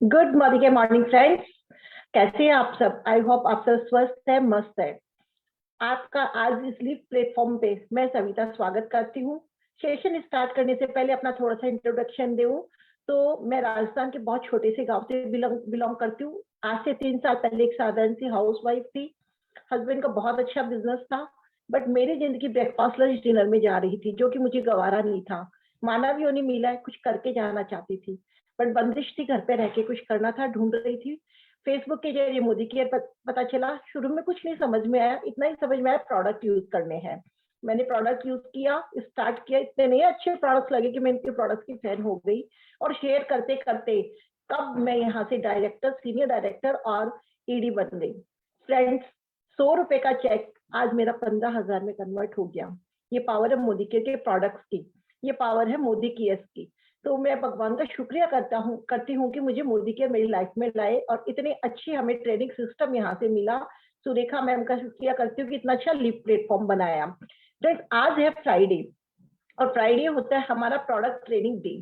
Good morning के morning friends. कैसे हैं आप सब? आई होप आप सब स्वस्थ है, मस्त है। आपका आज इस लिव प्लेटफॉर्म पे मैं सविता स्वागत करती हूँ। सेशन स्टार्ट करने से पहले अपना थोड़ा सा इंट्रोडक्शन दूं तो मैं राजस्थान के बहुत छोटे से गांव से बिलोंग करती हूँ। आज से 3 साल पहले एक साधारण सी हाउस वाइफ थी। हस्बैंड का बहुत अच्छा बिजनेस था, बट मेरी जिंदगी ब्रेकफास्ट लंच डिनर में जा रही थी, जो कि मुझे गवारा नहीं था। मानव योनि मिला है, कुछ करके जाना चाहती थी, बट बंदिश थी, घर पे रह के कुछ करना था, ढूंढ रही थी। फेसबुक के जरिए मोदी केयर पता चला। शुरू में कुछ नहीं समझ में आया, इतना ही समझ में आया प्रोडक्ट यूज करने हैं। मैंने प्रोडक्ट यूज किया, स्टार्ट किया, इतने नहीं अच्छे प्रोडक्ट्स लगे कि मैं इनके प्रोडक्ट्स की फैन हो गई। और शेयर करते करते कब मैं यहाँ से डायरेक्टर, सीनियर डायरेक्टर और ईडी बन गई। फ्रेंड्स, 100 रुपए का चेक आज मेरा 15,000 में कन्वर्ट हो गया। ये पावर है मोदी के प्रोडक्ट्स की, ये पावर है मोदी केयर्स की। तो मैं भगवान का शुक्रिया करती हूँ कि मुझे मोदी केयर मेरी लाइफ में लाए और इतने अच्छी हमें ट्रेनिंग सिस्टम यहाँ से मिला। सुरेखा मैम का शुक्रिया करती हूँ कि इतना अच्छा लिव प्लेटफॉर्म बनाया। फ्रेंड्स, आज है फ्राइडे और फ्राइडे होता है हमारा प्रोडक्ट ट्रेनिंग डे।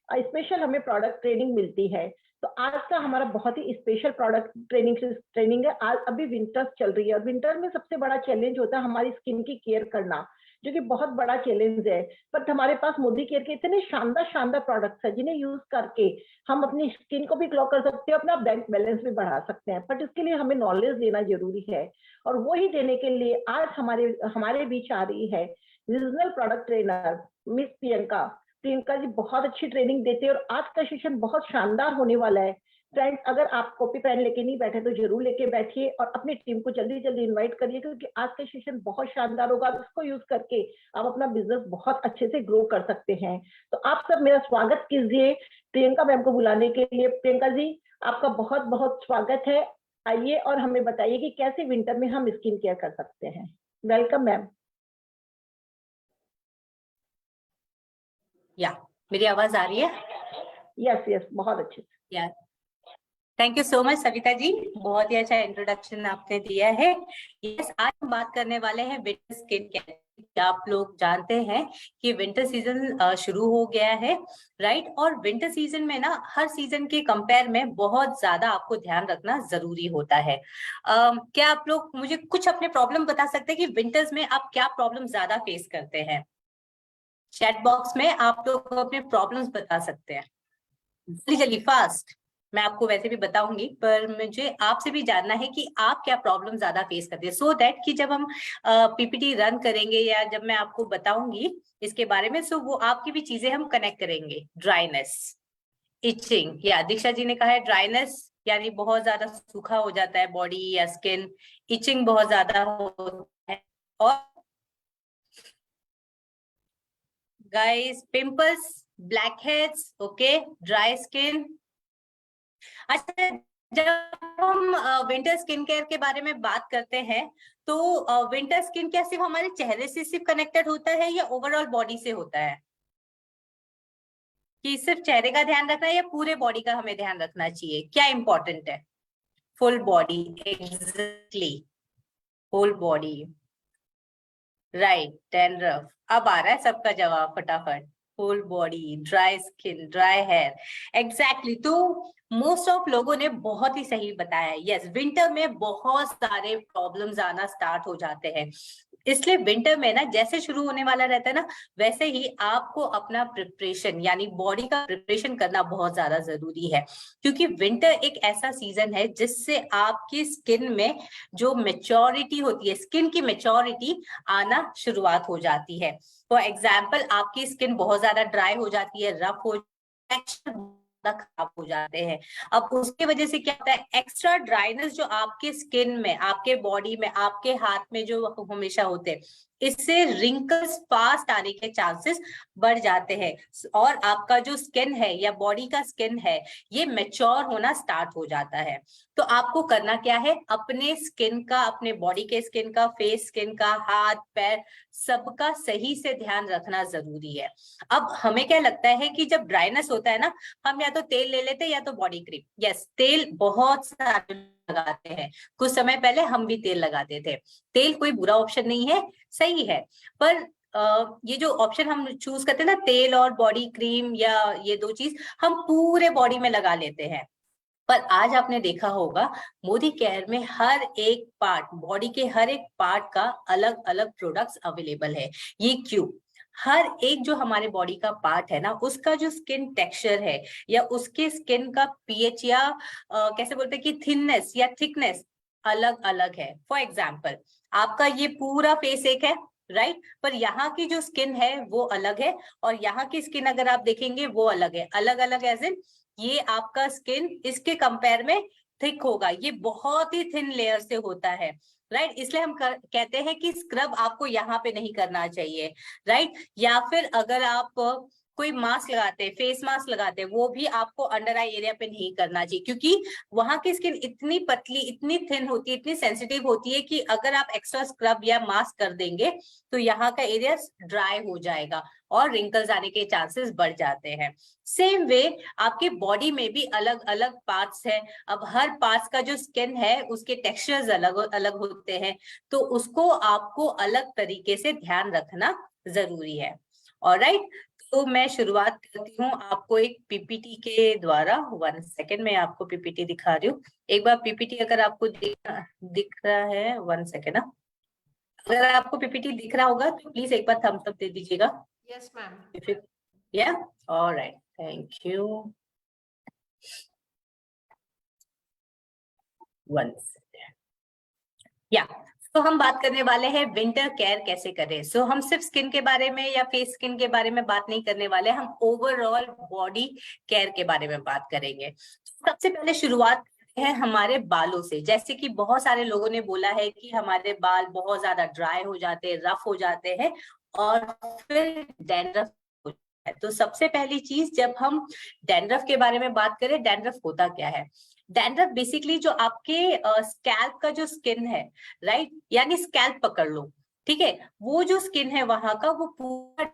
स्पेशल हमें प्रोडक्ट ट्रेनिंग मिलती है। तो आज का हमारा बहुत ही स्पेशल प्रोडक्ट ट्रेनिंग है। आज अभी विंटर्स चल रही है और विंटर में सबसे बड़ा चैलेंज होता है हमारी स्किन की केयर करना, जो कि बहुत बड़ा चैलेंज है। बट हमारे पास मोदी केयर के इतने शानदार शानदार प्रोडक्ट्स हैं जिन्हें यूज करके हम अपनी स्किन को भी ग्लो कर सकते हैं, अपना बैंक बैलेंस भी बढ़ा सकते हैं। बट इसके लिए हमें नॉलेज देना जरूरी है, और वो ही देने के लिए आज हमारे हमारे बीच आ रही है regional product trainer Miss Priyanka. Priyanka ji बहुत अच्छी ट्रेनिंग देते हैं और आज का सेशन बहुत शानदार होने वाला है। फ्रेंड्स, अगर आप कॉपी पेन लेके नहीं बैठे तो जरूर लेके बैठिए और अपनी टीम को जल्दी जल्दी इनवाइट करिए, क्योंकि आज का सेशन बहुत शानदार होगा। इसको यूज करके आप अपना बिजनेस बहुत अच्छे से ग्रो कर सकते हैं। तो आप सब मेरा स्वागत कीजिए प्रियंका मैम को बुलाने के लिए। प्रियंका जी, आपका बहुत बहुत स्वागत है। आइए और हमें बताइए कि कैसे विंटर में हम स्किन केयर कर सकते हैं। Welcome ma'am. या मेरी आवाज आ रही है? यस यस, बहुत अच्छे से। या thank you so much Savita ji, बहुत ही अच्छा इंट्रोडक्शन आपने दिया है। यस, आज हम बात करने वाले हैं विंटर स्किन केयर। आप लोग जानते हैं कि विंटर सीजन शुरू हो गया है, राइट? और विंटर सीजन में ना हर सीजन के कंपेयर में बहुत ज्यादा आपको ध्यान रखना जरूरी होता है। क्या आप लोग मुझे कुछ अपने प्रॉब्लम बता सकते हैं कि विंटर्स में आप क्या प्रॉब्लम ज्यादा फेस करते हैं? चैट बॉक्स में आप लोग अपने प्रॉब्लम्स बता सकते हैं, जल्दी जल्दी फास्ट। मैं आपको वैसे भी बताऊंगी, पर मुझे आपसे भी जानना है कि आप क्या प्रॉब्लम ज्यादा फेस करते हैं, सो दैट कि जब हम पीपीटी रन करेंगे या जब मैं आपको बताऊंगी इसके बारे में, सो वो आपकी भी चीजें हम कनेक्ट करेंगे। ड्राइनेस, इचिंग, या दीक्षा जी ने कहा है ड्राइनेस यानी बहुत ज्यादा सूखा हो जाता है बॉडी या स्किन, इचिंग बहुत ज्यादा होता है, और guys pimples, black heads, okay, dry skin. अच्छा, जब हम विंटर स्किन केयर के बारे में बात करते हैं तो विंटर स्किन केयर सिर्फ हमारे चेहरे से सिर्फ कनेक्टेड होता है या ओवरऑल बॉडी से होता है? कि सिर्फ चेहरे का ध्यान रखना है या पूरे बॉडी का हमें ध्यान रखना चाहिए? क्या इंपॉर्टेंट है? Full body, exactly, whole body, right. Dandruff, अब आ रहा है सबका जवाब फटाफट। Whole body, dry skin, dry hair, exactly. तो मोस्ट ऑफ लोगों ने बहुत ही सही बताया। यस, विंटर में बहुत सारे प्रॉब्लम्स आना स्टार्ट हो जाते हैं। इसलिए विंटर में ना जैसे शुरू होने वाला रहता है ना, वैसे ही आपको अपना प्रिपरेशन यानी बॉडी का प्रिपरेशन करना बहुत ज्यादा जरूरी है, क्योंकि विंटर एक ऐसा सीजन है जिससे आपकी स्किन में जो मेच्योरिटी होती है, स्किन की मेच्योरिटी आना शुरुआत हो जाती है। फॉर एग्जाम्पल, आपकी स्किन बहुत ज्यादा ड्राई हो जाती है, रफ हो, खराब हो जाते हैं। अब उसकी वजह से क्या होता है, एक्स्ट्रा ड्राइनेस जो आपके स्किन में, आपके बॉडी में, आपके हाथ में जो हमेशा होते हैं, इससे रिंकल्स फास्ट आने के चांसेस बढ़ जाते हैं और आपका जो स्किन है या बॉडी का स्किन है ये मैच्योर होना स्टार्ट हो जाता है। तो आपको करना क्या है, अपने स्किन का, अपने बॉडी के स्किन का, फेस स्किन का, हाथ पैर सबका सही से ध्यान रखना जरूरी है। अब हमें क्या लगता है कि जब ड्राइनेस होता है ना, हम या तो तेल ले लेते हैं या तो बॉडी क्रीम। यस, तेल बहुत सारे लगाते हैं, कुछ समय पहले हम भी तेल लगाते थे। तेल कोई बुरा ऑप्शन नहीं है, सही है, पर ये जो ऑप्शन हम चूज करते हैं ना, तेल और बॉडी क्रीम या ये दो चीज हम पूरे बॉडी में लगा लेते हैं, पर आज आपने देखा होगा मोदी केयर में हर एक पार्ट, बॉडी के हर एक पार्ट का अलग अलग प्रोडक्ट्स अवेलेबल है। ये क्यों? हर एक जो हमारे बॉडी का पार्ट है ना, उसका जो स्किन टेक्सचर है या उसके स्किन का पीएच या कैसे बोलते हैं कि थिननेस या थिकनेस अलग अलग है। फॉर एग्जाम्पल, आपका ये पूरा फेस एक है, राइट, पर यहाँ की जो स्किन है वो अलग है, और यहाँ की स्किन अगर आप देखेंगे वो अलग है। अलग अलग एज इन ये आपका स्किन इसके कंपेयर में थिक होगा, ये बहुत ही थिन लेयर से होता है, राइट। इसलिए हम कहते हैं कि स्क्रब आपको यहाँ पे नहीं करना चाहिए, राइट। या फिर अगर आप कोई मास्क लगाते हैं, फेस मास्क लगाते हैं, वो भी आपको अंडर आई एरिया पे नहीं करना चाहिए, क्योंकि वहां की स्किन इतनी पतली, इतनी थिन होती है, इतनी सेंसिटिव होती है कि अगर आप एक्स्ट्रा स्क्रब या मास्क कर देंगे तो यहाँ का एरिया ड्राई हो जाएगा और रिंकल्स आने के चांसेस बढ़ जाते हैं। सेम वे आपके बॉडी में भी अलग अलग पार्ट्स है। अब हर पार्ट्स का जो स्किन है उसके टेक्सचर्स अलग अलग होते हैं, तो उसको आपको अलग तरीके से ध्यान रखना जरूरी है। ऑलराइट, तो मैं शुरुआत करती हूँ आपको एक पीपीटी के द्वारा। 1 सेकेंड में आपको पीपीटी दिखा रही हूँ। एक बार पीपीटी अगर आपको दिख रहा है, 1 सेकेंड ना, अगर आपको पीपीटी दिख रहा होगा तो प्लीज एक बार थम्स अप दे दीजिएगा। Yes ma'am. या ऑलराइट, थैंक यू। 1 सेकेंड। या तो हम बात करने वाले हैं विंटर केयर कैसे करें। सो हम सिर्फ स्किन के बारे में या फेस स्किन के बारे में बात नहीं करने वाले, हम ओवरऑल बॉडी केयर के बारे में बात करेंगे। सबसे पहले शुरुआत है हमारे बालों से। जैसे कि बहुत सारे लोगों ने बोला है कि हमारे बाल बहुत ज्यादा ड्राई हो जाते हैं, रफ हो जाते हैं और फिर डैंड्रफ हो जाता है। तो सबसे पहली चीज, जब हम डैंड्रफ के बारे में बात करें, डैंड्रफ होता क्या है? डैंड्रफ बेसिकली जो आपके स्कैल्प का जो स्किन है, राइट, यानी स्कैल्प पकड़ लो, ठीक है, वो जो स्किन है वहां का वो पूरा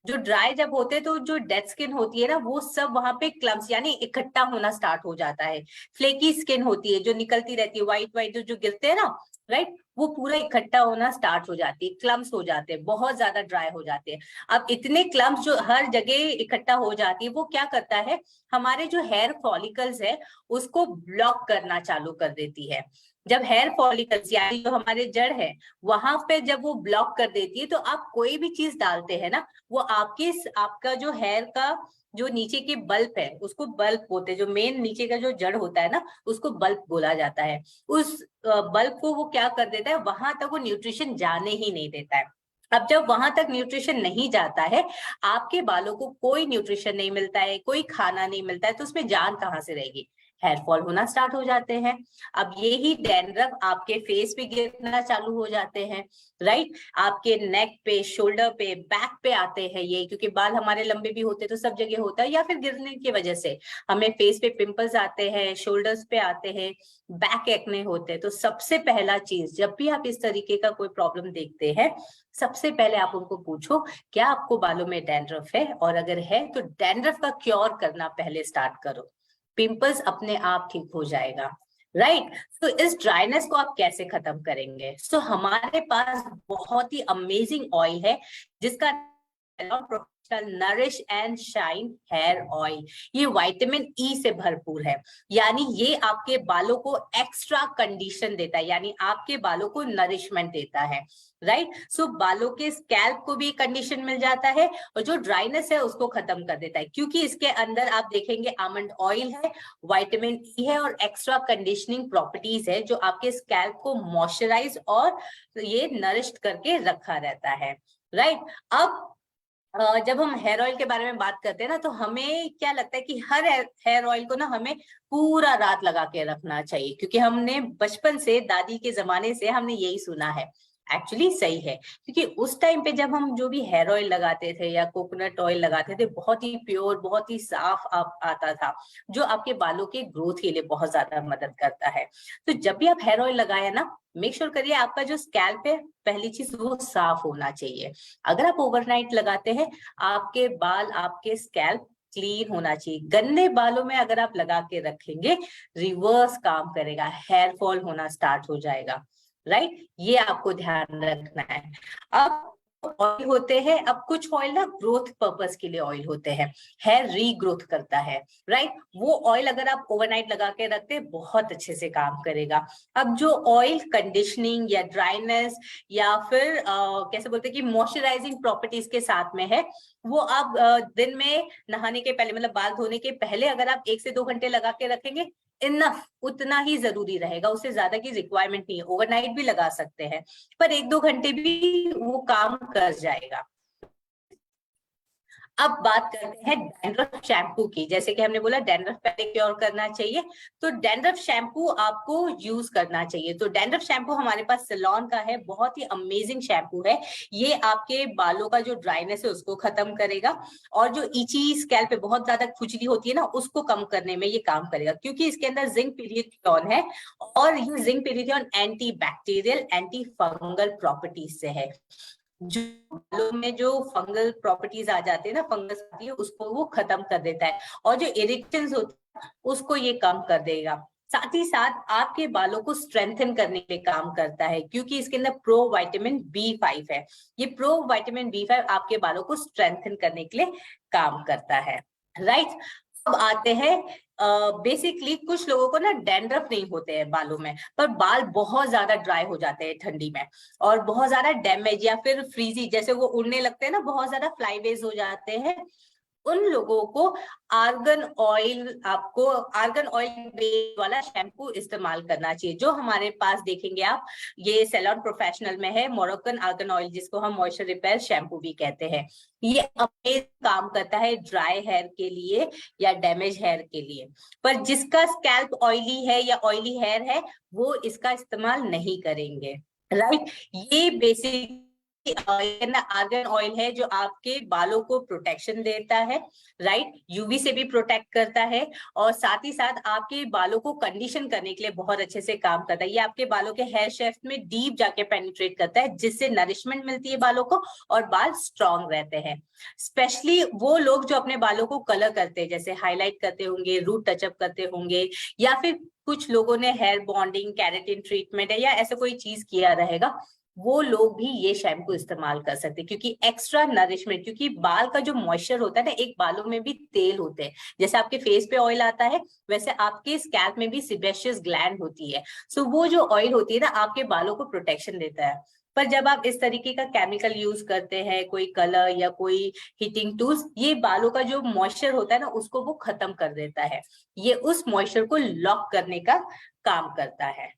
जो ड्राई जब होते हैं तो जो डेड स्किन होती है ना, वो सब वहां पे क्लम्स यानी इकट्ठा होना स्टार्ट हो जाता है। फ्लेकी स्किन होती है जो निकलती रहती है, व्हाइट व्हाइट जो गिरते हैं ना, राइट, वो पूरा इकट्ठा होना स्टार्ट हो जाती है, क्लम्स हो जाते हैं, बहुत ज्यादा ड्राई हो जाते हैं। अब इतने क्लम्स जो हर जगह इकट्ठा हो जाती है, वो क्या करता है, हमारे जो हेयर फॉलिकल्स है उसको ब्लॉक करना चालू कर देती है। जब हेयर फॉलिकल्स यानी जो हमारे जड़ है वहां पे जब वो ब्लॉक कर देती है, तो आप कोई भी चीज डालते हैं ना, वो आपका जो हेयर का जो नीचे के बल्ब है उसको बल्ब बोलते हैं। जो मेन नीचे का जो जड़ होता है ना, उसको बल्ब बोला जाता है। उस बल्ब को वो क्या कर देता है, वहां तक वो न्यूट्रिशन जाने ही नहीं देता है। अब जब वहां तक न्यूट्रिशन नहीं जाता है, आपके बालों को कोई न्यूट्रिशन नहीं मिलता है, कोई खाना नहीं मिलता है, तो उसमें जान कहाँ से रहेगी? हेयर फॉल होना स्टार्ट हो जाते हैं। अब यही डैंड्रफ आपके फेस पे गिरना चालू हो जाते हैं, राइट, आपके नेक पे, शोल्डर पे, बैक पे आते हैं ये, क्योंकि बाल हमारे लंबे भी होते हैं तो सब जगह होता है, या फिर गिरने की वजह से हमें फेस पे पिंपल्स आते हैं, शोल्डर्स पे आते हैं, बैक एक्ने होते हैं। तो सबसे पहला चीज, जब भी आप इस तरीके का कोई प्रॉब्लम देखते हैं, सबसे पहले आप उनको पूछो क्या आपको बालों में डैंड्रफ है, और अगर है तो डैंड्रफ का क्योर करना पहले स्टार्ट करो, पिंपल्स अपने आप ठीक हो जाएगा, राइट। तो इस ड्राइनेस को आप कैसे खत्म करेंगे? सो हमारे पास बहुत ही अमेजिंग ऑयल है जिसका nourish and shine hair oil. ये विटामिन ई से भरपूर है, यानी ये आपके बालों को एक्स्ट्रा कंडीशन देता है, यानी आपके बालों को नरिशमेंट देता है, राइट। सो बालों के स्कैल्प को भी कंडीशन मिल जाता है और जो ड्राइनेस है उसको खत्म कर देता है, क्योंकि इसके अंदर आप देखेंगे आमंड ऑयल है, विटामिन ई है और एक्स्ट्रा कंडीशनिंग प्रॉपर्टीज है जो आपके स्कैल्प को मॉइस्चराइज और ये नरिश्ड करके रखा रहता है, राइट। अब जब हम हेयर ऑयल के बारे में बात करते हैं ना, तो हमें क्या लगता है कि हर हेयर ऑयल को ना हमें पूरा रात लगा के रखना चाहिए, क्योंकि हमने बचपन से, दादी के जमाने से हमने यही सुना है। एक्चुअली सही है, क्योंकि उस टाइम पे जब हम जो भी हेयर ऑयल लगाते थे या कोकोनट ऑयल लगाते थे, बहुत ही प्योर, बहुत ही साफ आता था, जो आपके बालों के ग्रोथ के लिए बहुत ज्यादा मदद करता है। तो जब भी आप हेयर ऑयल लगाए ना, मेक श्योर करिए आपका जो स्कैल्प है, पहली चीज वो साफ होना चाहिए। अगर आप ओवरनाइट लगाते हैं, आपके बाल, आपके स्कैल्प क्लीन होना चाहिए। गंदे बालों में अगर आप लगा के रखेंगे, रिवर्स काम करेगा, हेयर फॉल होना स्टार्ट हो जाएगा, राइट। ये आपको ध्यान रखना है। अब ऑयल होते हैं, अब कुछ ऑयल ना ग्रोथ पर्पस के लिए ऑयल होते हैं, हेयर रीग्रोथ करता है, राइट। वो ऑयल अगर आप ओवरनाइट लगा के रखते हैं बहुत अच्छे से काम करेगा। अब जो ऑयल कंडीशनिंग या ड्राइनेस या फिर कैसे बोलते हैं कि मॉइस्चराइजिंग प्रॉपर्टीज के साथ में है, वो आप दिन में नहाने के पहले मतलब बाल धोने के पहले अगर आप 1 से 2 घंटे लगा के रखेंगे, इनफ, उतना ही जरूरी रहेगा, उससे ज्यादा की रिक्वायरमेंट नहीं है। ओवरनाइट भी लगा सकते हैं पर 1-2 घंटे भी वो काम कर जाएगा। अब बात करते हैं डैंड्रफ शैम्पू की। जैसे कि हमने बोला डैंड्रफ पहले क्योर करना चाहिए, तो डैंड्रफ शैम्पू आपको यूज करना चाहिए। तो डैंड्रफ शैम्पू हमारे पास सैलॉन का है, बहुत ही अमेजिंग शैम्पू है। ये आपके बालों का जो ड्राइनेस है उसको खत्म करेगा और जो इची स्कैल्प पे बहुत ज्यादा खुजली होती है ना, उसको कम करने में ये काम करेगा, क्योंकि इसके अंदर जिंक पेरिथियोन है और ये zinc pyrithione anti bacterial anti fungal properties से है। जो बालों में जो फंगल प्रॉपर्टीज आ जाती है ना, फंगस आती है, उसको वो खत्म कर देता है और जो इरिटेशंस होते हैं उसको ये कम कर देगा। साथ ही साथ आपके बालों को स्ट्रेंथन करने के लिए काम करता है, क्योंकि इसके अंदर प्रो विटामिन B5 है। ये प्रो विटामिन B5 आपके बालों को स्ट्रेंथन करने के लिए काम करता है, राइट। अब आते हैं बेसिकली कुछ लोगों को ना डैंड्रफ नहीं होते हैं बालों में, पर बाल बहुत ज्यादा ड्राई हो जाते हैं ठंडी में और बहुत ज्यादा डैमेज या फिर फ्रीजी, जैसे वो उड़ने लगते हैं ना, बहुत ज्यादा फ्लाईवेज हो जाते हैं। उन लोगों को आर्गन ऑयल, आपको आर्गन ऑयल बेस्ड वाला शैम्पू इस्तेमाल करना चाहिए, जो हमारे पास देखेंगे आप, ये सैलॉन प्रोफेशनल में है, मोरक्कन आर्गन ऑयल, जिसको हम मॉइस्चर रिपेयर शैम्पू भी कहते हैं। ये अमेजिंग काम करता है ड्राई हेयर के लिए या डैमेज हेयर के लिए। पर जिसका स्कैल्प ऑयली है या ऑयली हेयर है, वो इसका इस्तेमाल नहीं करेंगे, राइट। ये बेसिक आर्गन ऑयल है जो आपके बालों को प्रोटेक्शन देता है, राइट, यूवी से भी प्रोटेक्ट करता है और साथ ही साथ आपके बालों को कंडीशन करने के लिए बहुत अच्छे से काम करता है। ये आपके बालों के हेयर शेफ्ट में डीप जाके पेनिट्रेट करता है, जिससे नरिशमेंट मिलती है बालों को और बाल स्ट्रांग रहते हैं। स्पेशली वो लोग जो अपने बालों को कलर करते हैं, जैसे हाईलाइट करते होंगे, रूट टचअप करते होंगे, या फिर कुछ लोगों ने हेयर बॉन्डिंग, केराटिन ट्रीटमेंट है या ऐसा कोई चीज किया रहेगा, वो लोग भी ये शैम्पू इस्तेमाल कर सकते हैं, क्योंकि एक्स्ट्रा नरिशमेंट, क्योंकि बाल का जो मॉइस्चर होता है ना, एक बालों में भी तेल होते हैं, जैसे आपके फेस पे ऑयल आता है वैसे आपके स्कैल्प में भी सिबेशियस ग्लैंड होती है। सो वो जो ऑयल होती है ना, आपके बालों को प्रोटेक्शन देता है। पर जब आप इस तरीके का केमिकल यूज करते हैं, कोई कलर या कोई हीटिंग टूल्स, ये बालों का जो मॉइस्चर होता है ना, उसको वो खत्म कर देता है। ये उस मॉइस्चर को लॉक करने का काम करता है,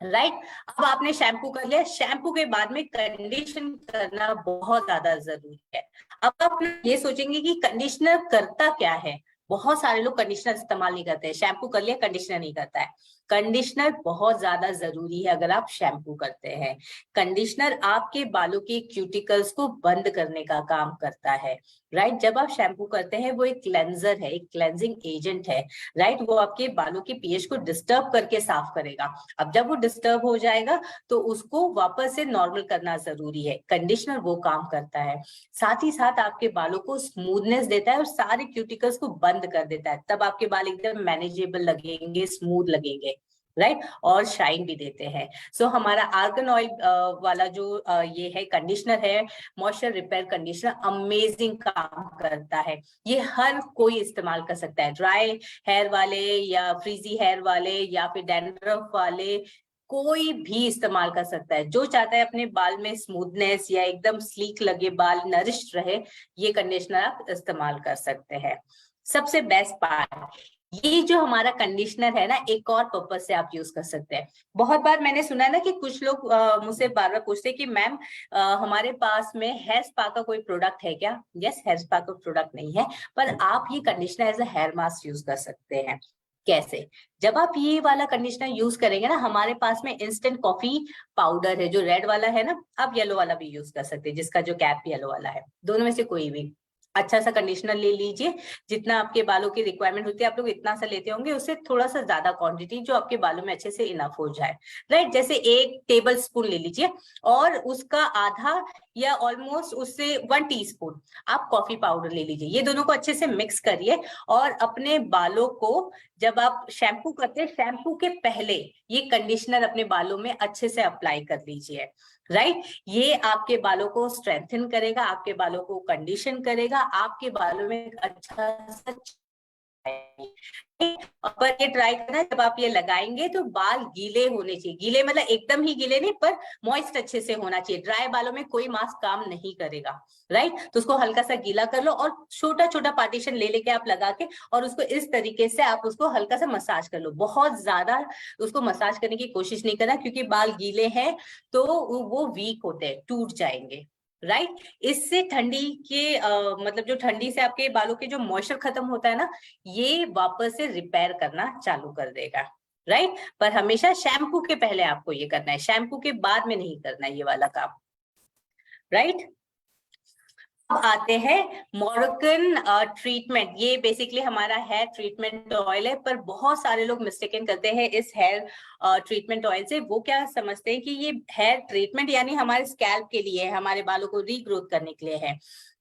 राइट। अब आपने शैम्पू कर लिया, शैम्पू के बाद में कंडीशन करना बहुत ज्यादा जरूरी है। अब आप ये सोचेंगे कि कंडीशनर करता क्या है। बहुत सारे लोग कंडीशनर इस्तेमाल नहीं करते हैं, शैम्पू कर लिया कंडीशनर नहीं करता है। कंडीशनर बहुत ज्यादा जरूरी है अगर आप शैम्पू करते हैं। कंडीशनर आपके बालों के क्यूटिकल्स को बंद करने का काम करता है, राइट। जब आप शैम्पू करते हैं वो एक क्लेंजर है, एक क्लेंजिंग एजेंट है, राइट। वो आपके बालों के पीएच को डिस्टर्ब करके साफ करेगा। अब जब वो डिस्टर्ब हो जाएगा तो उसको वापस से नॉर्मल करना जरूरी है, कंडीशनर वो काम करता है। साथ ही साथ आपके बालों को स्मूथनेस देता है और सारे क्यूटिकल्स को बंद कर देता है, तब आपके बाल एकदम मैनेजेबल लगेंगे, स्मूथ लगेंगे, राइट, और शाइन भी देते हैं। सो हमारा आर्गन ऑयल वाला जो ये है कंडीशनर है, मॉइस्चर रिपेयर कंडीशनर, अमेजिंग काम करता है। ये हर कोई इस्तेमाल कर सकता है, ड्राई हेयर वाले या फ्रीजी हेयर वाले या फिर डैंड्रफ वाले, कोई भी इस्तेमाल कर सकता है। जो चाहता है अपने बाल में स्मूथनेस या एकदम स्लीक लगे, बाल नरिश्ड रहे, ये कंडीशनर आप इस्तेमाल कर सकते हैं। सबसे बेस्ट पार्ट, ये जो हमारा कंडीशनर है ना, एक और पर्पस से आप यूज कर सकते हैं। बहुत बार मैंने सुना है ना कि कुछ लोग मुझसे बार बार पूछते हैं कि मैम हमारे पास में हेयर स्पा का कोई प्रोडक्ट है क्या। यस, हेयर स्पा का प्रोडक्ट नहीं है, पर आप ये conditioner as a hair mask use कर सकते हैं। कैसे? जब आप ये वाला कंडीशनर यूज करेंगे ना, हमारे पास में इंस्टेंट कॉफी पाउडर है जो रेड वाला है ना, आप येलो वाला भी यूज कर सकते हैं, जिसका जो कैप येलो वाला है, दोनों में से कोई भी अच्छा सा कंडीशनर ले लीजिए। जितना आपके बालों की रिक्वायरमेंट होती है, आप लोग इतना सा लेते होंगे, उससे थोड़ा सा ज्यादा क्वांटिटी, जो आपके बालों में अच्छे से इनफ हो जाए, राइट। जैसे 1 टेबल स्पून ले लीजिए और उसका आधा या ऑलमोस्ट उससे 1 टीस्पून आप कॉफी पाउडर ले लीजिए। ये दोनों को अच्छे से मिक्स करिए और अपने बालों को जब आप शैम्पू करते हैं, शैम्पू के पहले ये कंडीशनर अपने बालों में अच्छे से अप्लाई कर लीजिए। राइट, ये आपके बालों को स्ट्रेंथन करेगा, आपके बालों को कंडीशन करेगा, आपके बालों में एक अच्छा सा पर ये ट्राई करना, जब आप ये लगाएंगे तो बाल गीले होने चाहिए। गीले मतलब एकदम ही गीले नहीं, पर मॉइस्ट अच्छे से होना चाहिए। ड्राई बालों में कोई मास्क काम नहीं करेगा। राइट, तो उसको हल्का सा गीला कर लो और छोटा छोटा पार्टीशन ले लेके आप लगा के और उसको इस तरीके से आप उसको हल्का सा मसाज कर लो। बहुत ज्यादा उसको मसाज करने की कोशिश नहीं करना, क्योंकि बाल गीले हैं तो वो वीक होते हैं, टूट जाएंगे। राइट, इससे ठंडी के मतलब जो ठंडी से आपके बालों के जो मॉइस्चर खत्म होता है ना, ये वापस से रिपेयर करना चालू कर देगा। राइट, पर हमेशा शैम्पू के पहले आपको ये करना है, शैम्पू के बाद में नहीं करना ये वाला काम। राइट, अब आते हैं मोरक्कन ट्रीटमेंट। ये बेसिकली हमारा हेयर ट्रीटमेंट ऑयल है, पर बहुत सारे लोग मिस्टेकन करते हैं इस हेयर ट्रीटमेंट ऑयल से। वो क्या समझते हैं कि ये हेयर ट्रीटमेंट यानी हमारे स्कैल्प के लिए है, हमारे बालों को रीग्रोथ करने के लिए है।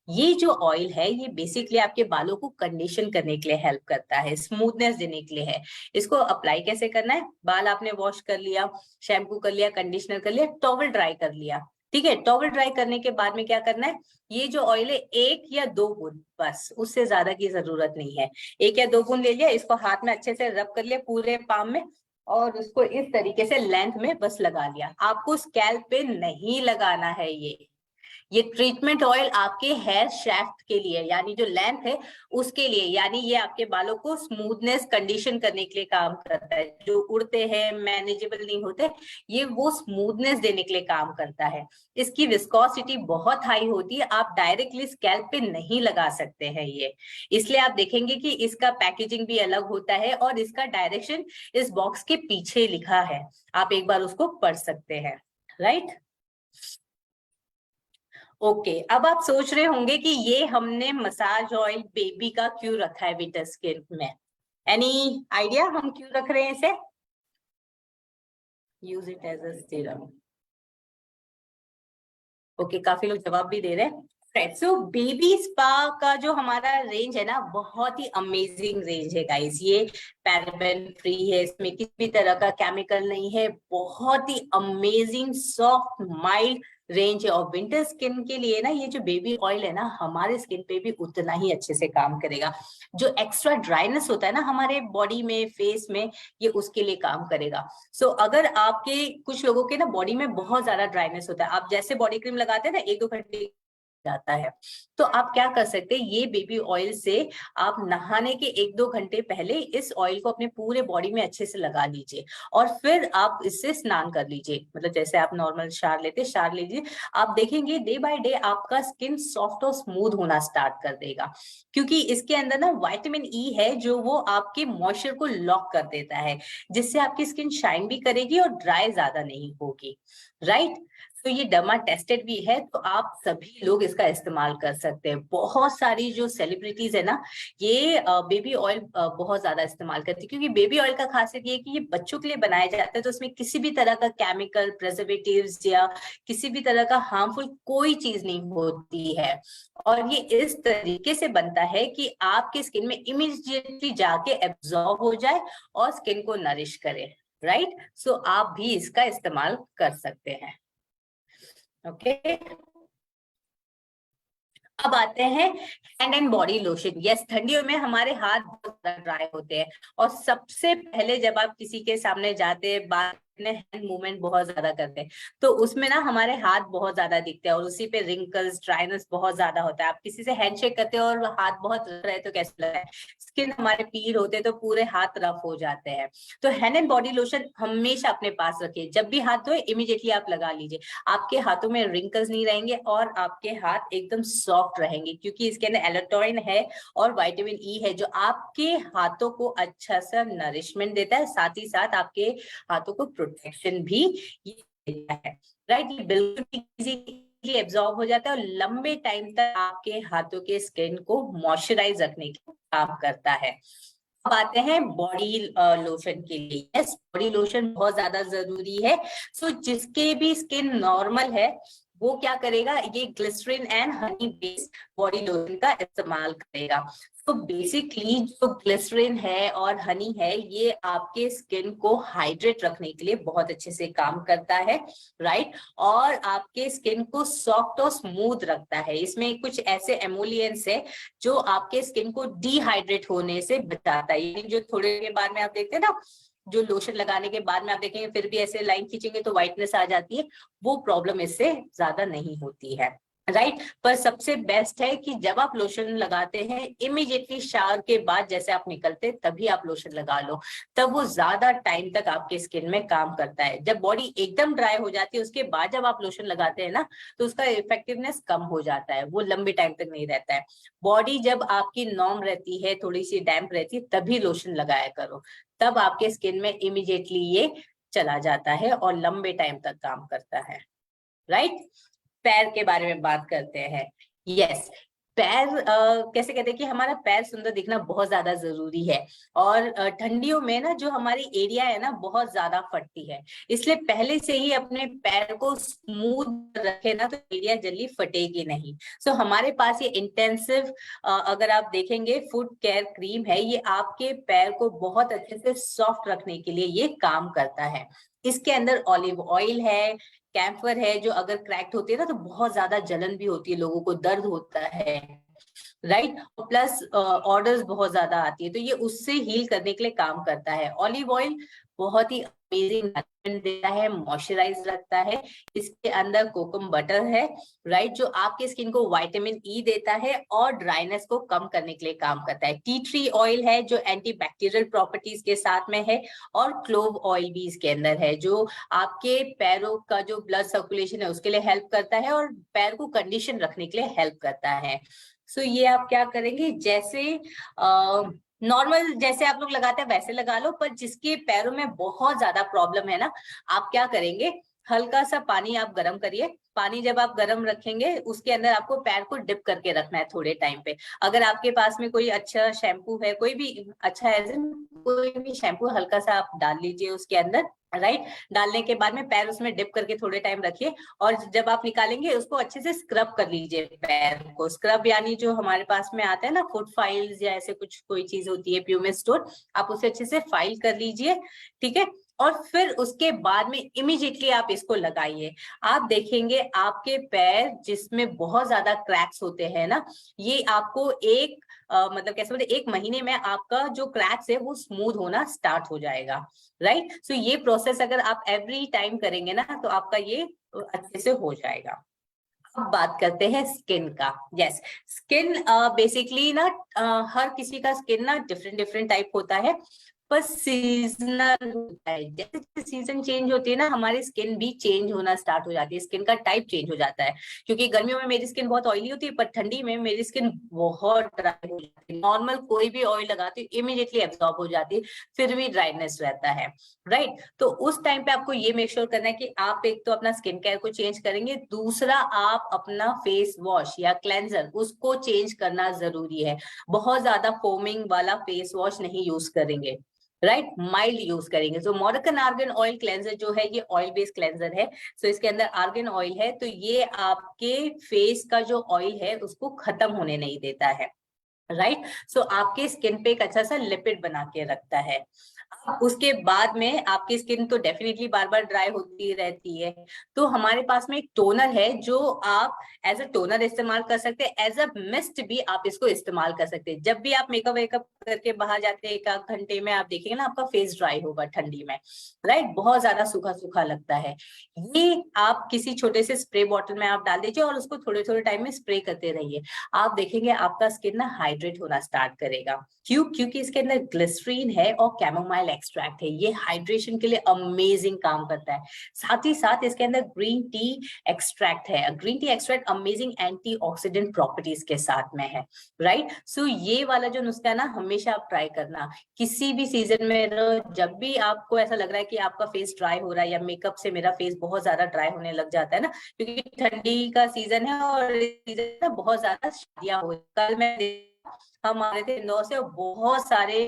ये जो ऑयल है ये बेसिकली आपके बालों को कंडीशन करने के लिए हेल्प करता है, स्मूथनेस देने के लिए है। इसको अप्लाई कैसे करना है? बाल आपने वॉश कर लिया, शैम्पू कर लिया, कंडीशनर कर लिया, टॉवल ड्राई कर लिया। ठीक है, टॉवल ड्राई करने के बाद में क्या करना है, ये जो ऑयल है 1 या 2 बूंद, बस उससे ज्यादा की जरूरत नहीं है। 1 या 2 बूंद ले लिया, इसको हाथ में अच्छे से रब कर लिया पूरे पाम में और उसको इस तरीके से लेंथ में बस लगा लिया। आपको स्कैल्प पे नहीं लगाना है ये ट्रीटमेंट ऑयल आपके हेयर शैफ्ट के लिए, यानी जो लेंथ है उसके लिए, यानी ये आपके बालों को स्मूथनेस कंडीशन करने के लिए काम करता है। जो उड़ते हैं, मैनेजेबल नहीं होते, ये वो स्मूथनेस देने के लिए काम करता है। इसकी विस्कोसिटी बहुत हाई होती है, आप डायरेक्टली स्कैल्प पे नहीं लगा सकते हैं ये। इसलिए आप देखेंगे कि इसका पैकेजिंग भी अलग होता है और इसका डायरेक्शन इस बॉक्स के पीछे लिखा है, आप एक बार उसको पढ़ सकते हैं। राइट, ओके, अब आप सोच रहे होंगे कि ये हमने मसाज ऑयल बेबी का क्यों रखा है विंटर स्किन में? एनी आइडिया हम क्यों रख रहे हैं इसे? Use it as a serum. Okay, काफी लोग जवाब भी दे रहे हैं। सो बेबी स्पा का जो हमारा रेंज है ना, बहुत ही अमेजिंग रेंज है गाइस। ये पैराबेन फ्री है, इसमें किसी भी तरह का केमिकल नहीं है, बहुत ही अमेजिंग सॉफ्ट माइल्ड रेंज है। और विंटर स्किन के लिए ना ये जो बेबी ऑयल है ना, हमारे स्किन पे भी उतना ही अच्छे से काम करेगा। जो एक्स्ट्रा ड्राइनेस होता है ना हमारे बॉडी में, फेस में, ये उसके लिए काम करेगा। सो अगर आपके कुछ लोगों के ना बॉडी में बहुत ज्यादा ड्राइनेस होता है, आप जैसे बॉडी क्रीम लगाते हैं ना 1-2 घंटे जाता है, तो आप क्या कर सकते हैं, ये बेबी ऑयल से आप नहाने के 1-2 घंटे पहले इस ऑयल को अपने पूरे बॉडी में अच्छे से लगा लीजिए और फिर आप इससे स्नान कर लीजिए। मतलब जैसे आप नॉर्मल शावर लेते, शावर लीजिए, आप देखेंगे डे बाय डे आपका स्किन सॉफ्ट और स्मूथ होना स्टार्ट कर देगा, क्योंकि इसके अंदर ना विटामिन ई है जो वो आपके मॉइस्चर को लॉक कर देता है, जिससे आपकी स्किन शाइन भी करेगी और ड्राई ज्यादा नहीं होगी। राइट, तो ये डर्मा टेस्टेड भी है, तो आप सभी लोग इसका इस्तेमाल कर सकते हैं। बहुत सारी जो सेलिब्रिटीज है ना, ये बेबी ऑयल बहुत ज्यादा इस्तेमाल करती है, क्योंकि बेबी ऑयल का खासियत ये है कि ये बच्चों के लिए बनाया जाता है, तो उसमें किसी भी तरह का केमिकल, प्रिजर्वेटिव्स या किसी भी तरह का हार्मफुल कोई चीज नहीं होती है। और ये इस तरीके से बनता है कि आपके स्किन में इमीडिएटली जाके एब्जॉर्ब हो जाए और स्किन को नरिश करे। राइट, सो आप भी इसका इस्तेमाल कर सकते हैं। ओके, अब आते हैं hand and body lotion. Yes, ठंडियों में हमारे हाथ बहुत ज्यादा ड्राई होते हैं और सबसे पहले जब आप किसी के सामने जाते हैं, बात हैंड मूवमेंट बहुत ज्यादा करते हैं, तो उसमें ना हमारे हाथ बहुत ज्यादा दिखते हैं और उसी पे रिंकल्स, ड्राइनेस बहुत ज्यादा होता है। आप किसी से हैंडशेक करते हो और हाथ बहुत रफ रहे तो कैसे लगता है? स्किन हमारे पील होते हैं तो पूरे हाथ रफ हो जाते हैं। तो हैंड एंड बॉडी लोशन हमेशा अपने पास रखिए, जब भी हाथ धोए इमीडिएटली आप लगा लीजिए। आपके हाथों में रिंकल्स नहीं रहेंगे और आपके हाथ एकदम सॉफ्ट रहेंगे, क्योंकि इसके अंदर एलेक्ट्रॉइन है और विटामिन ई है, जो आपके हाथों को अच्छा सा नरिशमेंट देता है, साथ ही साथ आपके हाथों को प्रोटेक्शन भी ये देता है। राइट, ये बिल्कुल इजीली एब्जॉर्ब हो जाता है और लंबे टाइम तक आपके हाथों के स्किन को मॉइस्चराइज रखने का काम करता है। अब आते हैं बॉडी लोशन के लिए। यस, बॉडी लोशन बहुत ज्यादा जरूरी है। सो जिसके भी स्किन नॉर्मल है वो क्या करेगा, ये glycerine and honey based body lotion का इस्तेमाल करेगा। तो बेसिकली जो ग्लिसरीन है और हनी है, ये आपके स्किन को हाइड्रेट रखने के लिए बहुत अच्छे से काम करता है, राइट। और आपके स्किन को सॉफ्ट और स्मूथ रखता है। इसमें कुछ ऐसे एमोलियंस है जो आपके स्किन को डिहाइड्रेट होने से बचाता है। यानी जो थोड़े के बाद में आप देखते हैं ना, जो लोशन लगाने के बाद में आप देखेंगे फिर भी ऐसे लाइन खींचेंगे तो व्हाइटनेस आ जाती है, वो प्रॉब्लम इससे ज्यादा नहीं होती है, राइट। पर सबसे बेस्ट है कि जब आप लोशन लगाते हैं इमीडिएटली शावर के बाद जैसे आप निकलते तभी आप लोशन लगा लो, तब वो ज्यादा टाइम तक आपके स्किन में काम करता है। जब बॉडी एकदम ड्राई हो जाती है उसके बाद जब आप लोशन लगाते हैं ना, तो उसका इफेक्टिवनेस कम हो जाता है, वो लंबे टाइम तक नहीं रहता है। बॉडी जब आपकी नॉर्म रहती है, थोड़ी सी डैम्प रहती है, तभी लोशन लगाया करो, तब आपके स्किन में इमीडिएटली ये चला जाता है और लंबे टाइम तक काम करता है, राइट। पैर के बारे में बात करते हैं। यस, पैर कैसे कहते हैं कि हमारा पैर सुंदर दिखना बहुत ज्यादा जरूरी है। और ठंडियों में ना जो हमारी एरिया है ना बहुत ज्यादा फटती है, इसलिए पहले से ही अपने पैर को स्मूथ रखे ना तो एरिया जल्दी फटेगी नहीं। सो हमारे पास ये इंटेंसिव अगर आप देखेंगे फुट केयर क्रीम है, ये आपके पैर को बहुत अच्छे से सॉफ्ट रखने के लिए ये काम करता है। इसके अंदर ऑलिव ऑयल है, कैम्फर है, जो अगर क्रैक्ड होती है ना तो बहुत ज्यादा जलन भी होती है, लोगों को दर्द होता है, राइट। प्लस ऑर्डर्स बहुत ज्यादा आती है, तो ये उससे हील करने के लिए काम करता है। ऑलिव ऑयल बहुत ही अमेजिंग देता है, मॉइस्चराइज रखता है। इसके अंदर कोकम बटर है, राइट, जो आपके स्किन को विटामिन ई देता है और ड्राइनेस को कम करने के लिए काम करता है। टी ट्री ऑयल है जो एंटीबैक्टीरियल प्रॉपर्टीज के साथ में है, और क्लोव ऑयल भी इसके अंदर है जो आपके पैरों का जो ब्लड सर्कुलेशन है उसके लिए हेल्प करता है और पैर को कंडीशन रखने के लिए हेल्प करता है। सो ये आप क्या करेंगे, जैसे नॉर्मल जैसे आप लोग लगाते हैं वैसे लगा लो, पर जिसके पैरों में बहुत ज्यादा प्रॉब्लम है ना, आप क्या करेंगे, हल्का सा पानी आप गर्म करिए। पानी जब आप गर्म रखेंगे उसके अंदर आपको पैर को डिप करके रखना है थोड़े टाइम पे। अगर आपके पास में कोई अच्छा शैम्पू है, कोई भी अच्छा है, कोई भी शैम्पू हल्का सा आप डाल लीजिए उसके अंदर, राइट। डालने के बाद में पैर उसमें डिप करके थोड़े टाइम रखिए, और जब आप निकालेंगे उसको अच्छे से स्क्रब कर लीजिए पैर को। स्क्रब यानी जो हमारे पास में आता है ना फुट फाइल्स या ऐसे कुछ कोई चीज होती है प्यूमे स्टोर, आप उसे अच्छे से फाइल कर लीजिए, ठीक है। और फिर उसके बाद में इमीडिएटली आप इसको लगाइए। आप देखेंगे आपके पैर जिसमें बहुत ज्यादा क्रैक्स होते हैं ना, ये आपको एक मतलब कैसे बोलते, एक महीने में आपका जो क्रैक्स है वो स्मूथ होना स्टार्ट हो जाएगा, राइट। सो ये प्रोसेस अगर आप एवरी टाइम करेंगे ना तो आपका ये अच्छे से हो जाएगा। अब बात करते हैं स्किन का। यस, स्किन बेसिकली ना हर किसी का स्किन ना डिफरेंट डिफरेंट टाइप होता है, पर सीजनल होता है। जैसे जैसे सीजन चेंज होती है ना, हमारी स्किन भी चेंज होना स्टार्ट हो जाती है, स्किन का टाइप चेंज हो जाता है। क्योंकि गर्मियों में मेरी स्किन बहुत ऑयली होती है, पर ठंडी में मेरी स्किन बहुत ड्राई हो जाती है। नॉर्मल कोई भी ऑयल लगाती हूँ इमीडिएटली एब्जॉर्ब हो जाती है, फिर भी ड्राइनेस रहता है, राइट। तो उस टाइम पे आपको ये मेक श्योर करना है कि आप एक तो अपना स्किन केयर को चेंज करेंगे, दूसरा आप अपना फेस वॉश या क्लेंजर उसको चेंज करना जरूरी है। बहुत ज्यादा फोमिंग वाला फेस वॉश नहीं यूज करेंगे, राइट, माइल्ड यूज करेंगे। जो मॉर्कन आर्गन ऑयल क्लेंजर जो है ये ऑयल बेस्ड क्लेंजर है, सो इसके अंदर आर्गन ऑयल है, तो ये आपके फेस का जो ऑयल है उसको खत्म होने नहीं देता है, राइट। सो आपके स्किन पे एक अच्छा सा लिपिड बना के रखता है। उसके बाद में आपकी स्किन तो डेफिनेटली बार बार ड्राई होती रहती है, तो हमारे पास में एक टोनर है जो आप एज अ टोनर इस्तेमाल कर सकते हैं, एज अ मिस्ट भी आप इसको इस्तेमाल कर सकते हैं। जब भी आप मेकअप वेकअप करके बाहर जाते हैं 1 आध घंटे में आप देखेंगे ना आपका फेस ड्राई होगा ठंडी में, राइट, बहुत ज्यादा सूखा सूखा लगता है। ये आप किसी छोटे से स्प्रे बॉटल में आप डाल दीजिए और उसको थोड़े थोड़े टाइम में स्प्रे करते रहिए। आप देखेंगे आपका स्किन ना हाइड्रेट होना स्टार्ट करेगा। क्यों? क्योंकि इसके अंदर ग्लिसरीन है और कैमोमाइल एक्सट्रैक्ट है, ये हाइड्रेशन के लिए अमेजिंग काम करता है। साथ ही साथ इसके अंदर ग्रीन टी एक्सट्रैक्ट है। Green tea extract amazing antioxidant properties के साथ में है, राइट। सो ये वाला जो नुस्खा ना हमेशा आप ट्राई करना, किसी भी सीजन में जब भी आपको ऐसा लग रहा है कि आपका फेस ड्राई हो रहा है या मेकअप से मेरा फेस बहुत ज्यादा ड्राई होने लग जाता है ना, क्योंकि ठंडी का सीजन है और सीजन ना बहुत ज्यादा शादियां हो। कल मैं हम आ रहे थे इंदौर से और बहुत सारे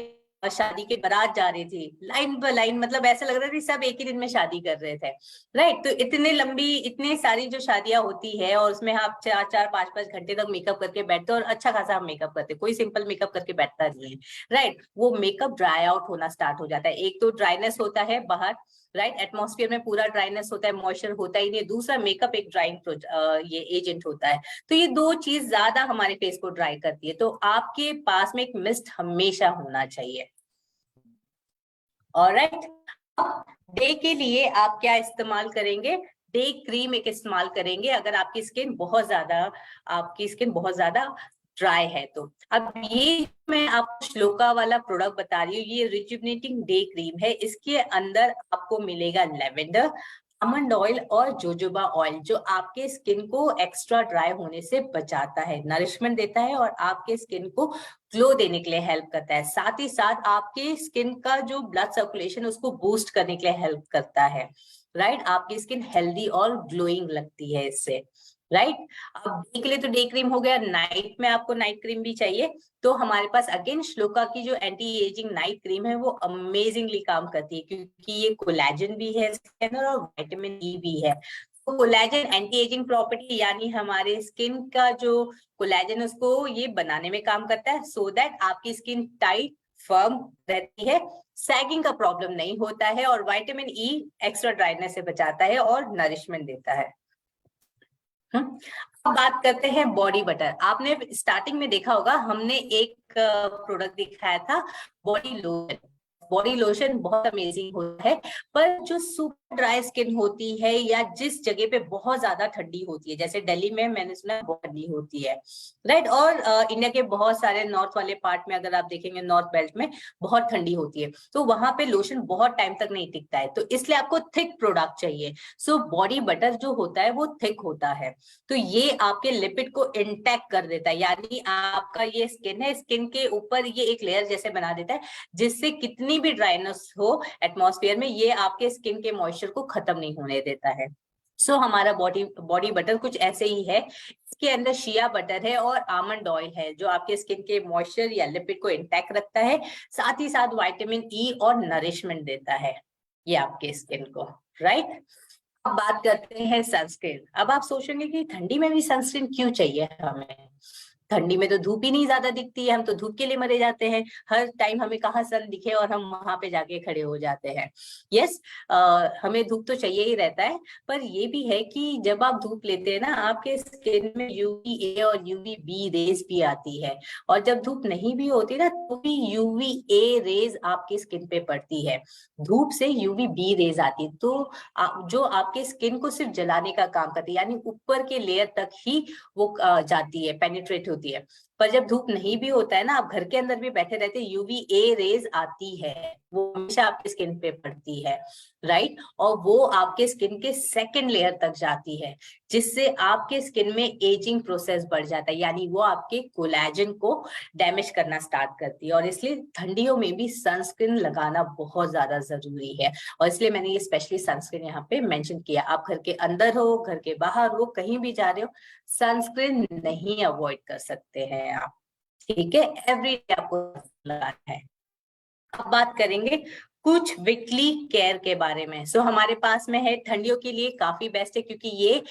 शादी के बारात जा रही थी, लाइन बाय लाइन, मतलब ऐसा लग रहा था कि सब एक ही दिन में शादी कर रहे थे, राइट। तो इतने लंबी, इतनी सारी जो शादियां होती है और उसमें आप 4-4 5-5 घंटे तक मेकअप करके बैठते हो, और अच्छा खासा हम मेकअप करते हैं, कोई सिंपल मेकअप करके बैठता नहीं है, राइट। वो मेकअप ड्राई आउट होना स्टार्ट हो जाता है। एक तो ड्राइनेस होता है बाहर, राइट, एटमॉस्फेयर में पूरा ड्राइनेस होता है, मॉइस्चर होता ही नहीं। दूसरा, मेकअप एक ड्राइंग ये एजेंट होता है, तो ये दो चीज ज्यादा हमारे फेस को ड्राई करती है। तो आपके पास में एक मिस्ट हमेशा होना चाहिए। ऑलराइट, डे के लिए आप क्या इस्तेमाल करेंगे? डे क्रीम एक इस्तेमाल करेंगे अगर आपकी स्किन बहुत ज्यादा ड्राई है तो। अब ये मैं आपको श्लोका वाला प्रोडक्ट बता रही हूँ, ये रिजुविनेटिंग डे क्रीम है। इसके अंदर आपको मिलेगा लेवेंडर, आमंड ऑयल और जोजोबा ऑयल, जो आपके स्किन को एक्स्ट्रा ड्राई होने से बचाता है, नरिशमेंट देता है और आपके स्किन को ग्लो देने के लिए हेल्प करता है। साथ ही साथ आपके स्किन का जो ब्लड सर्कुलेशन उसको बूस्ट करने के लिए हेल्प करता है, राइट। आपकी स्किन हेल्दी और ग्लोइंग लगती है इससे, राइट। अब डे के लिए तो डे क्रीम हो गया, नाइट में आपको नाइट क्रीम भी चाहिए, तो हमारे पास अगेन श्लोका की जो एंटी एजिंग नाइट क्रीम है वो अमेजिंगली काम करती है, क्योंकि ये कोलैजन भी है इसके अंदर और विटामिन ई भी है। तो कोलैजन एंटी एजिंग प्रॉपर्टी, यानी हमारे स्किन का जो कोलैजन उसको ये बनाने में काम करता है, सो दैट आपकी स्किन टाइट फर्म रहती है, सैगिंग का प्रॉब्लम नहीं होता है, और विटामिन ई एक्स्ट्रा ड्राइनेस से बचाता है और नरिशमेंट देता है। अब बात करते हैं बॉडी बटर। आपने स्टार्टिंग में देखा होगा, हमने एक प्रोडक्ट दिखाया था बॉडी लोशन। बॉडी लोशन बहुत अमेजिंग होता है, पर जो सुपर ड्राई स्किन होती है या जिस जगह पे बहुत ज्यादा ठंडी होती है, जैसे दिल्ली में मैंने सुना बहुत ठंडी होती है, राइट, और इंडिया के बहुत सारे नॉर्थ वाले पार्ट में अगर आप देखेंगे, नॉर्थ बेल्ट में बहुत ठंडी होती है, तो वहां पे लोशन बहुत टाइम तक नहीं टिकता है, तो इसलिए आपको थिक प्रोडक्ट चाहिए। सो बॉडी बटर जो होता है वो थिक होता है, तो ये आपके लिपिड को इंटैक्ट कर देता है, यानी आपका ये स्किन है, स्किन के ऊपर ये एक लेयर जैसे बना देता है, जिससे कितनी भी ड्राइनेस हो एटमॉस्फेयर में, ये आपके स्किन के मॉइस्चर को खत्म नहीं होने देता है। सो हमारा बॉडी बटर कुछ ऐसे ही है। इसके अंदर शिया बटर है और आमंड ऑयल है, जो आपके स्किन के मॉइस्चर या लिपिड को इंटैक्ट रखता है, साथ ही साथ विटामिन ई और नरिशमेंट देता है ये आपके स्किन को, राइट। अब बात करते हैं सनस्क्रीन। अब आप सोचेंगे कि ठंडी में भी सनस्क्रीन क्यों चाहिए हमें? ठंडी में तो धूप ही नहीं ज्यादा दिखती है, हम तो धूप के लिए मरे जाते हैं, हर टाइम हमें कहाँ सन दिखे और हम वहां पे जाके खड़े हो जाते हैं। यस, हमें धूप तो चाहिए ही रहता है, पर ये भी है कि जब आप धूप लेते हैं ना, आपके स्किन में यूवी ए और यूवी बी रेज भी आती है, और जब धूप नहीं भी होती ना, तो भी यूवी ए रेज आपकी स्किन पे पड़ती है, धूप से यूवी बी रेज आती है, तो जो आपके स्किन को सिर्फ जलाने का काम करती है, यानी ऊपर के लेयर तक ही वो जाती है, पेनिट्रेट होती है। पर जब धूप नहीं भी होता है ना, आप घर के अंदर भी बैठे रहते, यूवी ए रेज आती है, वो हमेशा आपके स्किन पे पड़ती है, राइट, और वो आपके स्किन के सेकंड लेयर तक जाती है, जिससे आपके स्किन में एजिंग प्रोसेस बढ़ जाता है, यानी वो आपके कोलैजन को डैमेज करना स्टार्ट करती है, और इसलिए ठंडियों में भी सनस्क्रीन लगाना बहुत ज्यादा जरूरी है, और इसलिए मैंने ये स्पेशली सनस्क्रीन यहाँ पे मेंशन किया। आप घर के अंदर हो, घर के बाहर हो, कहीं भी जा रहे हो, सनस्क्रीन नहीं अवॉइड कर सकते हैं आप, ठीक है, एवरीडे आपको लगाना है। अब बात करेंगे कुछ वीकली केयर के बारे में। सो हमारे पास में है, ठंडियों के लिए काफी बेस्ट है, क्योंकि ये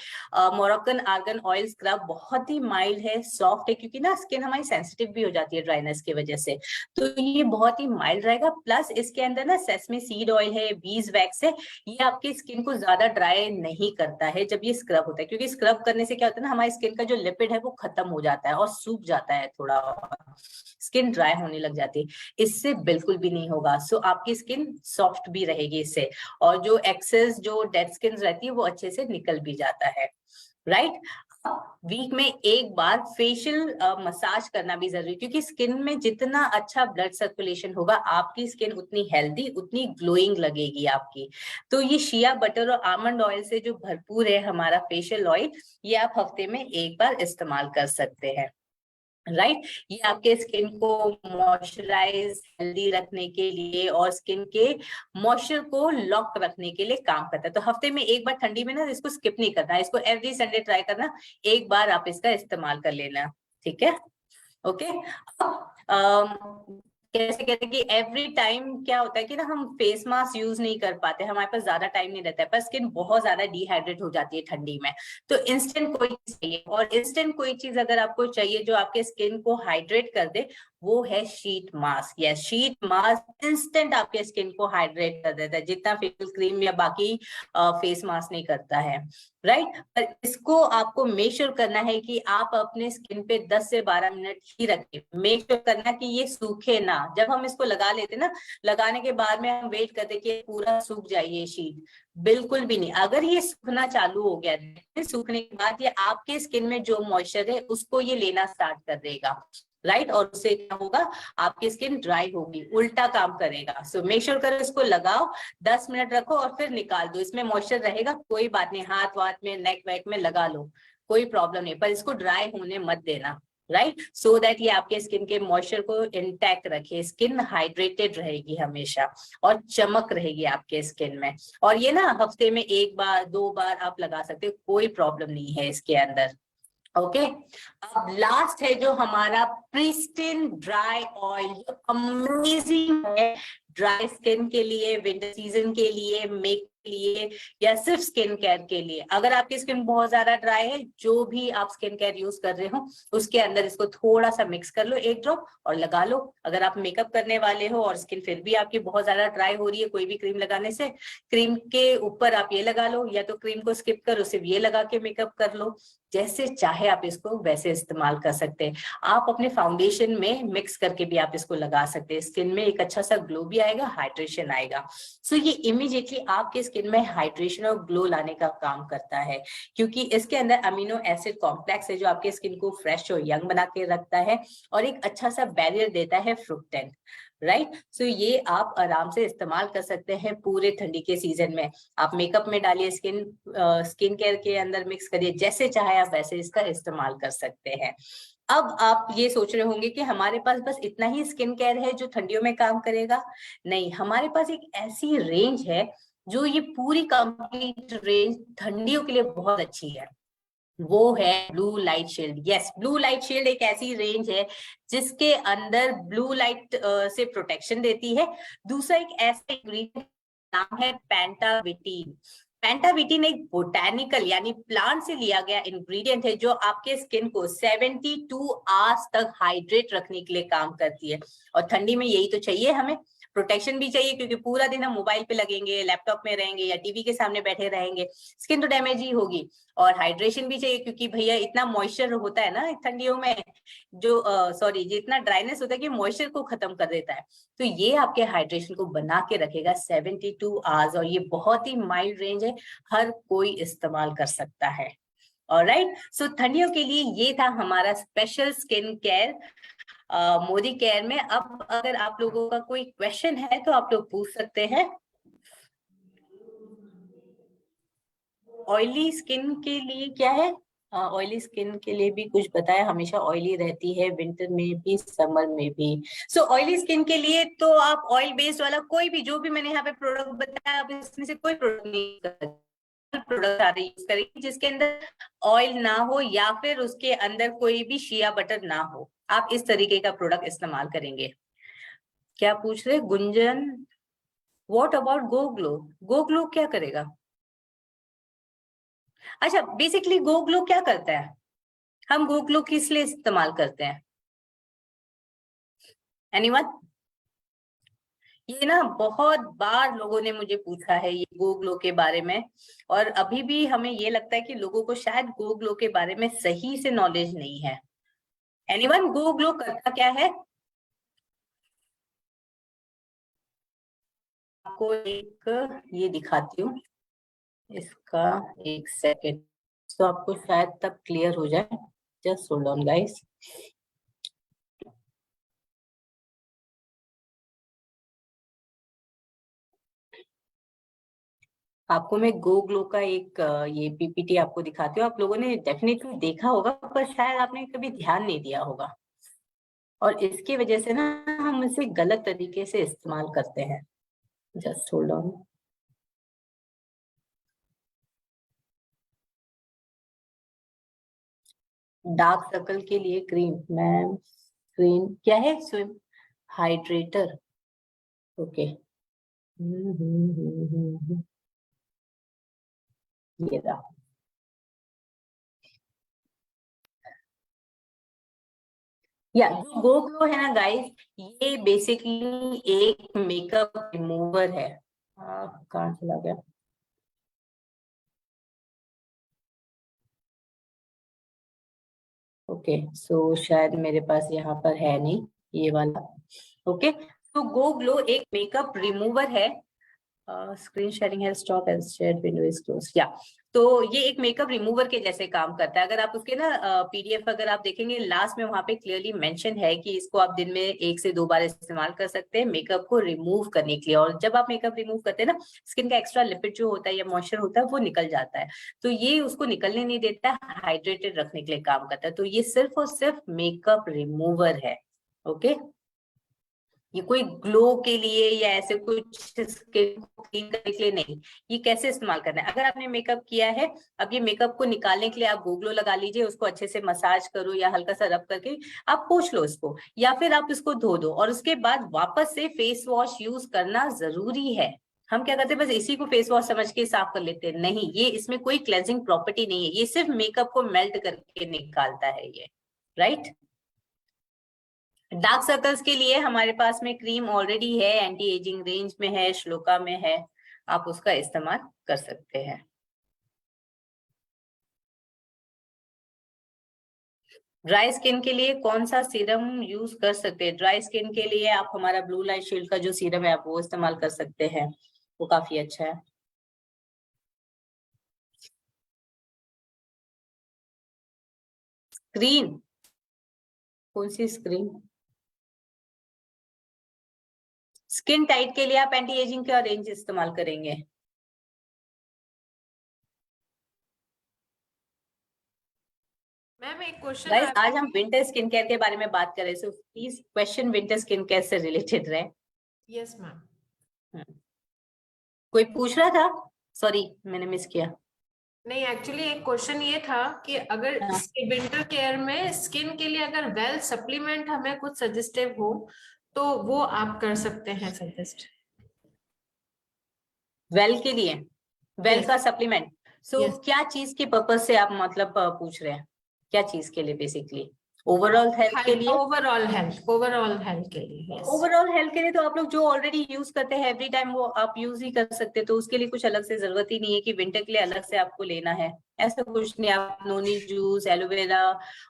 मोरक्कन आर्गन ऑयल स्क्रब बहुत ही माइल्ड है, सॉफ्ट है, क्योंकि ना स्किन हमारी सेंसिटिव भी हो जाती है ड्राइनेस की वजह से, तो ये बहुत ही माइल्ड रहेगा। प्लस इसके अंदर ना सेसमी सीड ऑयल है, बीज वैक्स है, ये आपकी स्किन को ज्यादा ड्राई नहीं करता है जब ये स्क्रब होता है, क्योंकि स्क्रब करने से क्या होता है ना, हमारी स्किन का जो लिपिड है वो खत्म हो जाता है और सूख जाता है, थोड़ा स्किन ड्राई होने लग जाती है, इससे बिल्कुल भी नहीं होगा। सो आपकी स्किन सॉफ्ट भी रहेगी इससे, और जो एक्सेस जो डेड स्किन रहती है वो अच्छे से निकल भी जाता है, राइट। वीक में एक बार फेशियल मसाज करना भी जरूरी, क्योंकि स्किन में जितना अच्छा ब्लड सर्कुलेशन होगा, आपकी स्किन उतनी हेल्दी, उतनी ग्लोइंग लगेगी आपकी। तो ये शिया बटर और आमंड ऑयल से जो भरपूर है हमारा फेशियल ऑयल, ये आप हफ्ते में एक बार इस्तेमाल कर सकते हैं, राइट। ये आपके स्किन को मॉइस्चराइज हेल्दी रखने के लिए और स्किन के मॉइस्चर को लॉक रखने के लिए काम करता है। तो हफ्ते में एक बार ठंडी में ना इसको स्किप नहीं करना, इसको एवरी संडे ट्राई करना, एक बार आप इसका इस्तेमाल कर लेना, ठीक है, ओके। कैसे कहते हैं कि एवरी टाइम क्या होता है कि ना हम फेस मास्क यूज नहीं कर पाते, हमारे पास ज्यादा टाइम नहीं रहता है, पर स्किन बहुत ज्यादा डिहाइड्रेट हो जाती है ठंडी में। तो इंस्टेंट कोई चीज चाहिए, और इंस्टेंट कोई चीज अगर आपको चाहिए जो आपके स्किन को हाइड्रेट कर दे, वो है sheet mask. Yes, sheet mask instant आपके स्किन को हाइड्रेट कर देता है, जितना फेशियल क्रीम या बाकी फेस मास्क नहीं करता है, राइट। पर इसको आपको मेक श्योर करना है कि आप अपने स्किन पे 10 से 12 मिनट ही रखें। मेक श्योर करना कि ये सूखे ना। जब हम इसको लगा लेते ना, लगाने के बाद में हम वेट करते कि पूरा सूख जाए ये शीट, बिल्कुल भी नहीं। अगर ये सूखना चालू हो गया, सूखने के बाद ये आपके स्किन में जो मॉइस्चर है उसको ये लेना स्टार्ट कर देगा, राइट। और उससे क्या होगा, आपकी स्किन ड्राई होगी, उल्टा काम करेगा। सो मेक श्योर करो, इसको लगाओ, 10 मिनट रखो और फिर निकाल दो। इसमें मॉइस्चर रहेगा, कोई बात नहीं, हाथ वाथ में, नेक वेक में लगा लो, कोई प्रॉब्लम नहीं, पर इसको ड्राई होने मत देना, राइट। सो दैट ये आपके स्किन के मॉइस्चर को इंटैक्ट रखे, स्किन हाइड्रेटेड रहेगी हमेशा, और चमक रहेगी आपके स्किन में। और ये ना हफ्ते में 1 बार 2 बार आप लगा सकते हो, कोई प्रॉब्लम नहीं है इसके अंदर। ओके, अब लास्ट है जो हमारा प्रिस्टिन ड्राई ऑयल, अमेजिंग है ड्राई स्किन के लिए, विंटर सीजन के लिए, मेक के लिए, या सिर्फ स्किन केयर के लिए। अगर आपकी स्किन बहुत ज्यादा ड्राई है, जो भी आप स्किन केयर यूज कर रहे हो उसके अंदर इसको थोड़ा सा मिक्स कर लो, 1 ड्रॉप, और लगा लो। अगर आप मेकअप करने वाले हो और स्किन फिर भी आपकी बहुत ज्यादा ड्राई हो रही है कोई भी क्रीम लगाने से, क्रीम के ऊपर आप ये लगा लो, या तो क्रीम को स्किप करो, सिर्फ ये लगा के मेकअप कर लो। जैसे चाहे आप इसको वैसे इस्तेमाल कर सकते हैं। आप अपने फाउंडेशन में मिक्स करके भी आप इसको लगा सकते हैं, स्किन में एक अच्छा सा ग्लो भी आएगा, हाइड्रेशन आएगा। सो ये इमीडिएटली आपके स्किन में हाइड्रेशन और ग्लो लाने का काम करता है, क्योंकि इसके अंदर अमीनो एसिड कॉम्प्लेक्स है जो आपके स्किन को फ्रेश और यंग बना के रखता है, और एक अच्छा सा बैरियर देता है फ्रुक्टेंट, राइट। सो ये आप आराम से इस्तेमाल कर सकते हैं पूरे ठंडी के सीजन में। आप मेकअप में डालिए, स्किन केयर के अंदर मिक्स करिए, जैसे चाहे आप वैसे इसका इस्तेमाल कर सकते हैं। अब आप ये सोच रहे होंगे कि हमारे पास बस इतना ही स्किन केयर है जो ठंडियों में काम करेगा। नहीं, हमारे पास एक ऐसी रेंज है जो ये पूरी कंप्लीट रेंज ठंडियों के लिए बहुत अच्छी है, वो है blue light shield. Yes, blue light shield एक ऐसी रेंज है जिसके अंदर ब्लू लाइट से प्रोटेक्शन देती है। दूसरा एक ऐसा इंग्रेडिएंट नाम है पेंटाविटीन। पेंटाविटीन एक बोटैनिकल यानी प्लांट से लिया गया इंग्रेडिएंट है जो आपके स्किन को 72 आवर्स तक हाइड्रेट रखने के लिए काम करती है। और ठंडी में यही तो चाहिए हमें, प्रोटेक्शन भी चाहिए, क्योंकि पूरा दिन हम मोबाइल पे लगेंगे, लैपटॉप में रहेंगे या टीवी के सामने बैठे रहेंगे, स्किन तो डैमेज ही होगी। और हाइड्रेशन भी चाहिए, क्योंकि भैया इतना मॉइस्चर होता है ना ठंडियों में, जो सॉरी जितना ड्राइनेस होता है कि मॉइस्चर को खत्म कर देता है। तो ये आपके हाइड्रेशन को बना के रखेगा 72 आवर्स, और ये बहुत ही माइल्ड रेंज है, हर कोई इस्तेमाल कर सकता है। ऑलराइट, सो ठंडियों के लिए ये था हमारा special skin care Modi care में। अब अगर आप लोगों का कोई क्वेश्चन है तो आप लोग पूछ सकते हैं। ऑयली स्किन के लिए क्या है, ऑयली स्किन के लिए भी कुछ बताया, हमेशा ऑयली रहती है, विंटर में भी समर में भी। सो ऑयली स्किन के लिए तो आप ऑयल बेस्ड वाला कोई भी, जो भी मैंने यहाँ पे प्रोडक्ट बताया, आप इसमें से कोई प्रोडक्ट नहीं प्रोडक्ट सारे यूज करेंगे जिसके अंदर ऑयल ना हो, या फिर उसके अंदर कोई भी शिया बटर ना हो, आप इस तरीके का प्रोडक्ट इस्तेमाल करेंगे। क्या पूछ रहे Gunjan, what about go glow? Go glow क्या करेगा? अच्छा, बेसिकली गो ग्लो क्या करता है, हम गो ग्लो किस लिए इस्तेमाल करते हैं? एनीवन? ये ना बहुत बार लोगों ने मुझे पूछा है ये गो ग्लो के बारे में, और अभी भी हमें ये लगता है कि लोगों को शायद गो ग्लो के बारे में सही से नॉलेज नहीं है। एनीवन, गो ग्लो करता क्या है? आपको एक ये दिखाती हूँ इसका, एक सेकेंड, तो आपको शायद तब क्लियर हो जाए। Just hold on guys. आपको मैं गो ग्लो का एक ये पीपीटी आपको दिखाती हूँ। आप लोगों ने डेफिनेटली देखा होगा, पर शायद आपने कभी ध्यान नहीं दिया होगा, और इसकी वजह से ना हम इसे गलत तरीके से इस्तेमाल करते हैं। Just hold on. Dark circle के लिए क्रीम, मैम क्रीम क्या है? स्विम, हाइड्रेटर, ओके, ये रहा। या गो ग्लो है ना गाइस, ये बेसिकली एक मेकअप रिमूवर है। कहाँ चला गया? ओके, सो शायद मेरे पास यहाँ पर है नहीं ये वाला। ओके, तो गो ग्लो एक मेकअप रिमूवर है। स्क्रीन शेयरिंग है, stop as shared window is close, या तो ये एक मेकअप रिमूवर के जैसे काम करता है। अगर आप उसके ना पीडीएफ अगर आप देखेंगे लास्ट में, वहां पे क्लियरली मेंशन है कि इसको आप दिन में 1 से 2 बार इस्तेमाल कर सकते हैं मेकअप को रिमूव करने के लिए। और जब आप मेकअप रिमूव करते हैं ना, स्किन का एक्स्ट्रा लिपिड जो होता है या मॉइस्चर होता है वो निकल जाता है, तो ये उसको निकलने नहीं देता है, हाइड्रेटेड रखने के लिए काम करता है। तो ये सिर्फ और सिर्फ मेकअप रिमूवर है। ओके, ये कोई ग्लो के लिए या ऐसे कुछ स्किन को क्लीन करने के लिए नहीं। ये कैसे इस्तेमाल करना है, अगर आपने मेकअप किया है, अब ये मेकअप को निकालने के लिए आप गो ग्लो लगा लीजिए, उसको अच्छे से मसाज करो या हल्का सा रब करके आप पोंछ लो इसको, या फिर आप इसको धो दो और उसके बाद वापस से फेस वॉश यूज करना जरूरी है। हम क्या करते हैं, बस इसी को फेस वॉश समझ के साफ कर लेते हैं, नहीं, ये इसमें कोई क्लेंजिंग प्रॉपर्टी नहीं है, ये सिर्फ मेकअप को मेल्ट करके निकालता है ये, राइट। डार्क सर्कल्स के लिए हमारे पास में क्रीम ऑलरेडी है, एंटी एजिंग रेंज में है, श्लोका में है, आप उसका इस्तेमाल कर सकते हैं। ड्राई स्किन के लिए कौन सा सीरम यूज कर सकते हैं? ड्राई स्किन के लिए आप हमारा ब्लू लाइट शील्ड का जो सीरम है आप वो इस्तेमाल कर सकते हैं, वो काफी अच्छा है। स्क्रीन, कौन सी स्क्रीन? स्किन टाइट के लिए आप एंटी एजिंग का रेंज इस्तेमाल करेंगे। मैम एक क्वेश्चन गाइस, आज हम विंटर स्किन केयर के बारे में बात कर रहे हैं, so please question winter skin care से रिलेटेड रहे। Yes ma'am. कोई पूछ रहा था? सॉरी मैंने मिस किया। नहीं, एक्चुअली एक क्वेश्चन ये था कि अगर विंटर केयर में स्किन के लिए अगर वेल सप्लीमेंट हमें कुछ सजेस्टिव हो तो वो आप कर सकते हैं सजेस्ट। वेल के लिए, वेल Yes. का सप्लीमेंट, सो Yes. क्या चीज के पर्पज से आप मतलब पूछ रहे हैं, क्या चीज के लिए? बेसिकली ओवरऑल हेल्थ के लिए। ओवरऑल हेल्थ के लिए। yes. ओवरऑल हेल्थ के लिए तो आप लोग जो ऑलरेडी यूज करते हैं एवरी टाइम वो आप यूज ही कर सकते हैं, तो उसके लिए कुछ अलग से जरूरत ही नहीं है कि विंटर के लिए अलग से आपको लेना है, ऐसा कुछ नहीं। आप नोनी जूस, एलोवेरा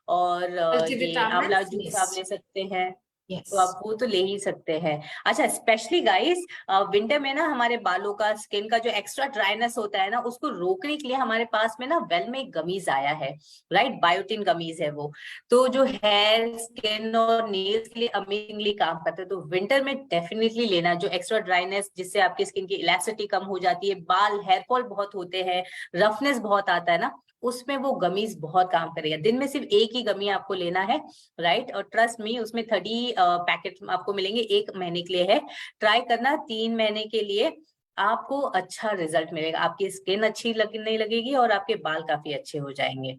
और ये आंवला जूस आप ले सकते हैं, तो आप वो तो ले ही सकते हैं। अच्छा, स्पेशली गाइस विंटर में ना हमारे बालों का, स्किन का जो एक्स्ट्रा ड्राइनेस होता है ना, उसको रोकने के लिए हमारे पास में ना वेल में एक गमीज आया है, राइट, बायोटिन गमीज है वो, तो जो हेयर, स्किन और नेल्स के लिए अमेजिंगली काम करता है। तो विंटर में डेफिनेटली लेना, जो एक्स्ट्रा ड्राइनेस जिससे आपकी स्किन की इलास्टिसिटी कम हो जाती है, बाल हेयर फॉल बहुत होते हैं, रफनेस बहुत आता है ना, उसमें वो गमीज बहुत काम करेगा। दिन में सिर्फ एक ही गमी आपको लेना है, राइट, और ट्रस्ट मी उसमें 30 पैकेट आपको मिलेंगे, 1 महीने के लिए है। ट्राई करना 3 महीने के लिए, आपको अच्छा रिजल्ट मिलेगा, आपकी स्किन अच्छी लगने लगेगी और आपके बाल काफी अच्छे हो जाएंगे,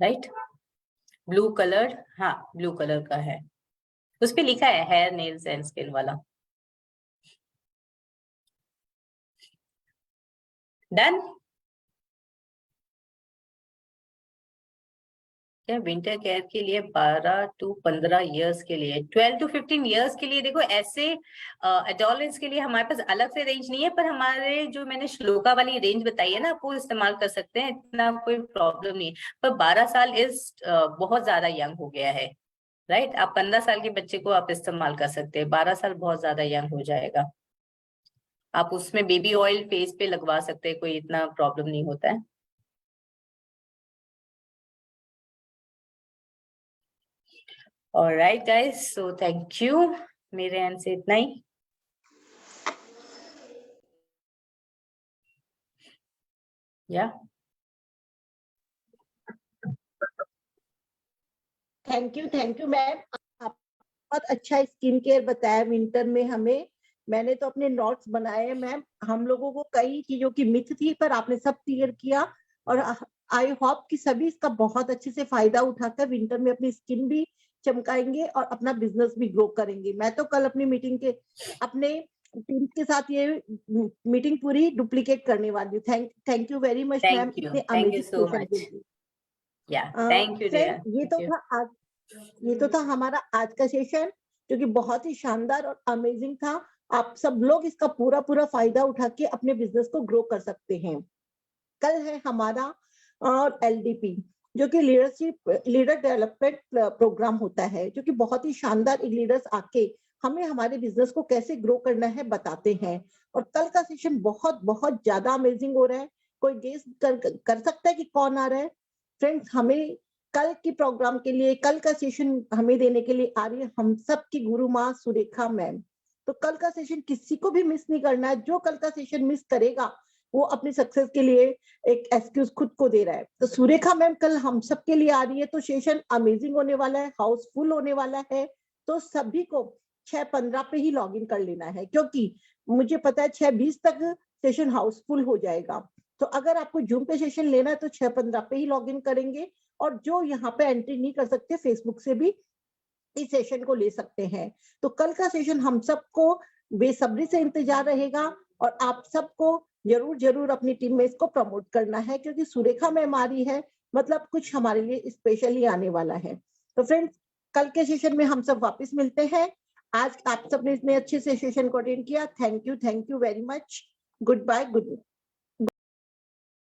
राइट। ब्लू कलर, हाँ ब्लू कलर का है, उस पे लिखा है हेयर, नेल्स एंड स्किन वाला। डन। क्या विंटर केयर के लिए 12 to 15 इयर्स के लिए, 12 to 15 इयर्स के लिए, देखो ऐसे एडोलेंस के लिए हमारे पास अलग से रेंज नहीं है, पर हमारे जो मैंने श्लोका वाली रेंज बताई है ना, आप वो इस्तेमाल कर सकते हैं, इतना कोई प्रॉब्लम नहीं है। पर 12 साल इज बहुत ज्यादा यंग हो गया है, राइट। आप 15 साल के बच्चे को आप इस्तेमाल कर सकते हैं, 12 साल बहुत ज्यादा यंग हो जाएगा। आप उसमें बेबी ऑयल फेस पे लगवा सकते हैं, कोई इतना प्रॉब्लम नहीं होता है। Alright guys, so thank you, मेरे एंड से इतना ही। या थैंक यू मैम, आप बहुत अच्छा स्किन केयर बताया विंटर में हमें। मैंने तो अपने नोट्स बनाए हैं मैम, हम लोगों को कई चीजों की मिथ थी पर आपने सब क्लियर किया, और आई होप कि सभी इसका बहुत अच्छे से फायदा उठाकर विंटर में अपनी स्किन भी चमकाएंगे और अपना बिजनेस भी ग्रो करेंगे। मैं तो कल अपनी मीटिंग के अपने टीम के साथ ये मीटिंग पूरी डुप्लीकेट करने वाली हूँ। Thank you very much ma'am, Thank you. इतने Thank you amazing so session much. के लिए। Yeah. Thank you, dear. Friend, ये Thank you. तो था हमारा आज का सेशन, जो कि बहुत ही शानदार और अमेजिंग था। आप सब लोग इसका पूरा फायदा उठा के अपने बिजनेस को ग्रो कर सकते हैं। कल है हमारा LDP, जो कि लीडर डेवलपमेंट प्रोग्राम होता है, जो कि बहुत ही शानदार लीडर्स आके हमें हमारे बिजनेस को कैसे ग्रो करना है बताते हैं। और कल का सेशन बहुत ज्यादा अमेजिंग हो रहा है। कोई गेस कर सकता है कि कौन आ रहा है? फ्रेंड्स, हमें कल की प्रोग्राम के लिए, कल का सेशन हमें देने के लिए आ रही है हम सब की गुरु माँ सुरेखा मैम। तो कल का सेशन किसी को भी मिस नहीं करना है। जो कल का सेशन मिस करेगा वो अपनी सक्सेस के लिए एक एक्सक्यूज खुद को दे रहा है। तो सुरेखा मैम कल हम सब के लिए आ रही है, तो सेशन अमेजिंग होने वाला है, हाउसफुल होने वाला है। तो सभी को 6:15 पे ही लॉग इन कर लेना है, क्योंकि मुझे पता है 6:20 तक सेशन हाउसफुल हो जाएगा। तो अगर आपको जूम पे सेशन लेना है तो 6:15 पे ही लॉग इन करेंगे। और जो यहाँ पे एंट्री नहीं कर सकते, फेसबुक से भी इस सेशन को ले सकते हैं। तो कल का सेशन हम सबको बेसब्री से इंतजार रहेगा, और आप सबको जरूर अपनी टीम में इसको प्रमोट करना है, क्योंकि सुरेखा मैम आ रही है, मतलब कुछ हमारे लिए स्पेशली आने वाला है। तो फ्रेंड्स, कल के सेशन में हम सब वापस मिलते हैं। आज आप सबने इतने अच्छे से सेशन को अटेंड किया, thank you very much. Good bye, good night.